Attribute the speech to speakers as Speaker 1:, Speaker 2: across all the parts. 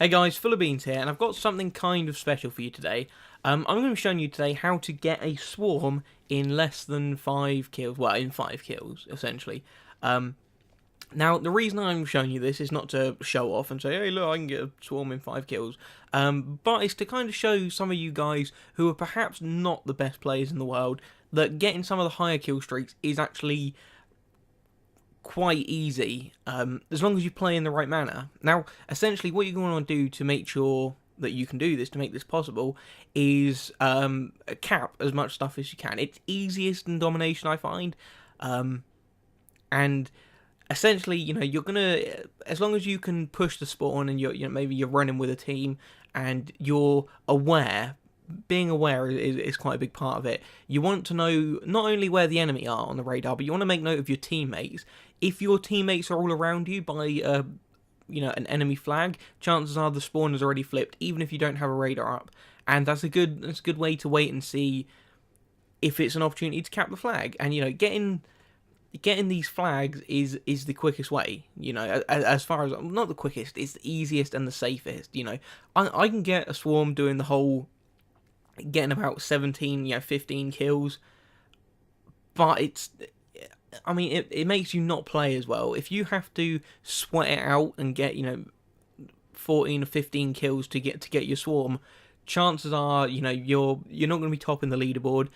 Speaker 1: Hey guys, Full of Beans here, and I've got something kind of special for you today. I'm going to be showing you today how to get a swarm in less than 5 kills, well, in 5 kills, essentially. Um, Now, the reason I'm showing you this is not to show off and say, hey, look, I can get a swarm in 5 kills, but it's to kind of show some of you guys who are perhaps not the best players in the world that getting some of the higher kill streaks is actually quite easy, as long as you play in the right manner. Now, essentially, what you're going to want to do to make sure that you can do this, to make this possible, is cap as much stuff as you can. It's easiest in domination, I find, and essentially, you're gonna, as long as you can push the spawn and maybe you're running with a team and you're aware. Being aware is quite a big part of it. You want to know not only where the enemy are on the radar, but you want to make note of your teammates. If your teammates are all around you by an enemy flag, chances are the spawn is already flipped, even if you don't have a radar up. And that's a good way to wait and see if it's an opportunity to cap the flag. And getting these flags is the quickest way. As far as, not the quickest, it's the easiest and the safest. I can get a swarm doing the whole, getting about 17, 15 kills, but it makes you not play as well. If you have to sweat it out and get 14 or 15 kills to get your swarm, chances are you're not going to be topping the leaderboard.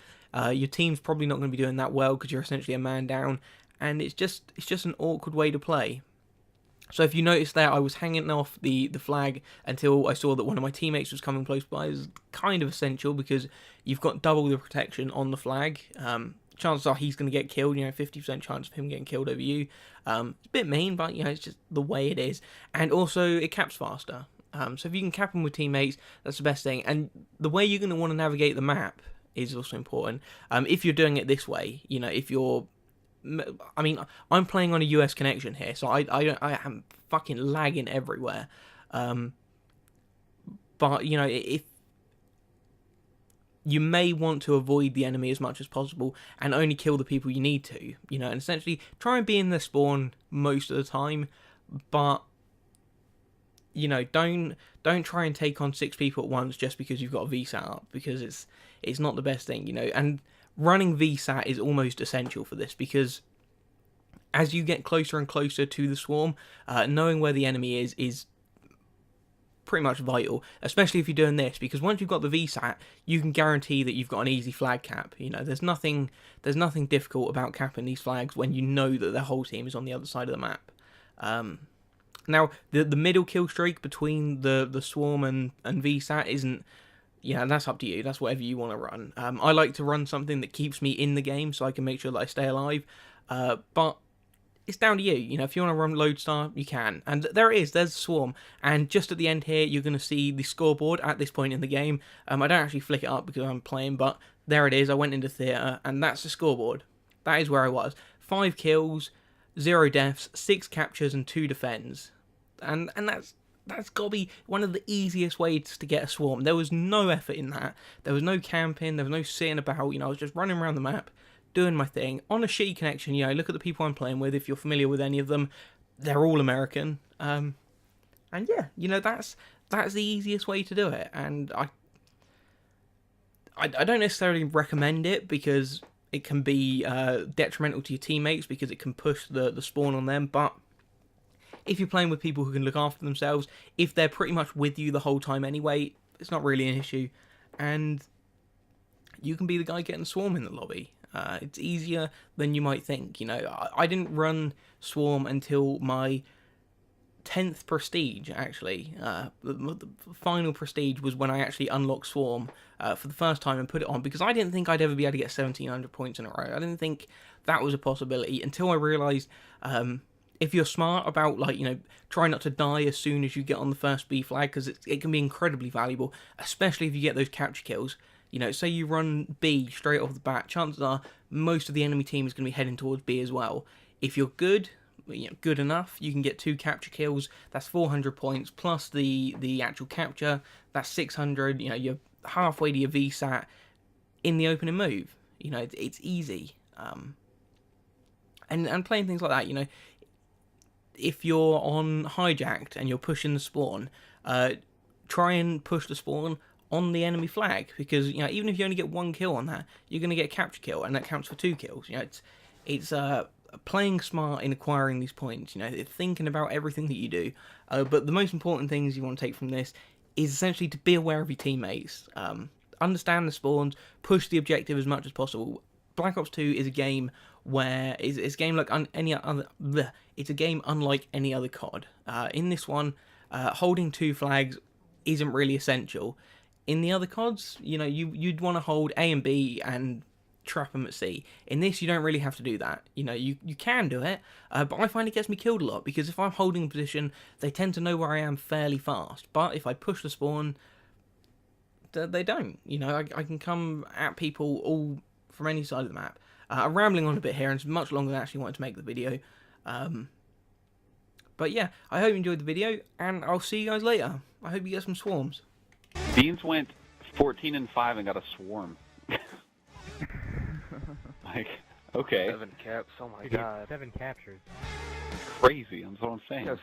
Speaker 1: Your team's probably not going to be doing that well because you're essentially a man down, and it's just an awkward way to play. So if you notice there, I was hanging off the flag until I saw that one of my teammates was coming close by. It's kind of essential because you've got double the protection on the flag. Chances are he's going to get killed, 50% chance of him getting killed over you. It's a bit mean, but, it's just the way it is. And also, it caps faster. So if you can cap them with teammates, that's the best thing. And the way you're going to want to navigate the map is also important. If you're doing it this way, if you're... I'm playing on a US connection here, so I am fucking lagging everywhere. But, if you may want to avoid the enemy as much as possible and only kill the people you need to, and essentially try and be in the spawn most of the time, but don't try and take on 6 people at once just because you've got a VSAT up, because it's not the best thing, and running VSAT is almost essential for this, because as you get closer and closer to the swarm, knowing where the enemy is pretty much vital, especially if you're doing this, because once you've got the VSAT, you can guarantee that you've got an easy flag cap. There's nothing difficult about capping these flags when you know that the whole team is on the other side of the map. Now, the middle kill streak between the swarm and VSAT isn't... that's up to you. That's whatever you want to run. I like to run something that keeps me in the game so I can make sure that I stay alive. But it's down to you. If you want to run Lodestar, you can. And there's the swarm. And just at the end here, you're going to see the scoreboard at this point in the game. I don't actually flick it up because I'm playing, but there it is. I went into theatre, and that's the scoreboard. That is where I was. 5 kills, 0 deaths, 6 captures, and 2 defends. And that's got to be one of the easiest ways to get a swarm. There was no effort in that. There was no camping. There was no sitting about. I was just running around the map, doing my thing. On a shitty connection, look at the people I'm playing with. If you're familiar with any of them, they're all American. And yeah, that's the easiest way to do it. And I don't necessarily recommend it because it can be detrimental to your teammates because it can push the spawn on them. But if you're playing with people who can look after themselves, if they're pretty much with you the whole time anyway, it's not really an issue. And you can be the guy getting swarm in the lobby. It's easier than you might think. I didn't run swarm until my 10th prestige, actually. The final prestige was when I actually unlocked swarm for the first time and put it on, because I didn't think I'd ever be able to get 1700 points in a row. I didn't think that was a possibility until I realised... if you're smart about, try not to die as soon as you get on the first B flag, because it can be incredibly valuable, especially if you get those capture kills. Say you run B straight off the bat, chances are most of the enemy team is going to be heading towards B as well. If you're good, good enough, you can get 2 capture kills, that's 400 points, plus the actual capture, that's 600, you're halfway to your VSAT in the opening move. It's easy. And playing things like that, if you're on hijacked and you're pushing the spawn, try and push the spawn on the enemy flag, because even if you only get 1 kill on that, you're going to get a capture kill, and that counts for 2 kills. It's playing smart in acquiring these points. Thinking about everything that you do. But the most important things you want to take from this is essentially to be aware of your teammates. Understand the spawns, push the objective as much as possible. Black Ops 2 is a game where it's a game like any other. It's a game unlike any other COD. In this one, holding 2 flags isn't really essential. In the other CODs, you'd want to hold A and B and trap them at C. In this, you don't really have to do that. You can do it, but I find it gets me killed a lot, because if I'm holding a position, they tend to know where I am fairly fast. But if I push the spawn, they don't. I can come at people all from any side of the map. I'm rambling on a bit here, and it's much longer than I actually wanted to make the video. But yeah, I hope you enjoyed the video, and I'll see you guys later. I hope you get some swarms.
Speaker 2: Beans went 14-5 and got a swarm. Like, okay.
Speaker 3: 7 caps, oh my god.
Speaker 4: 7 captures.
Speaker 2: Crazy, that's what I'm saying.
Speaker 3: Yes.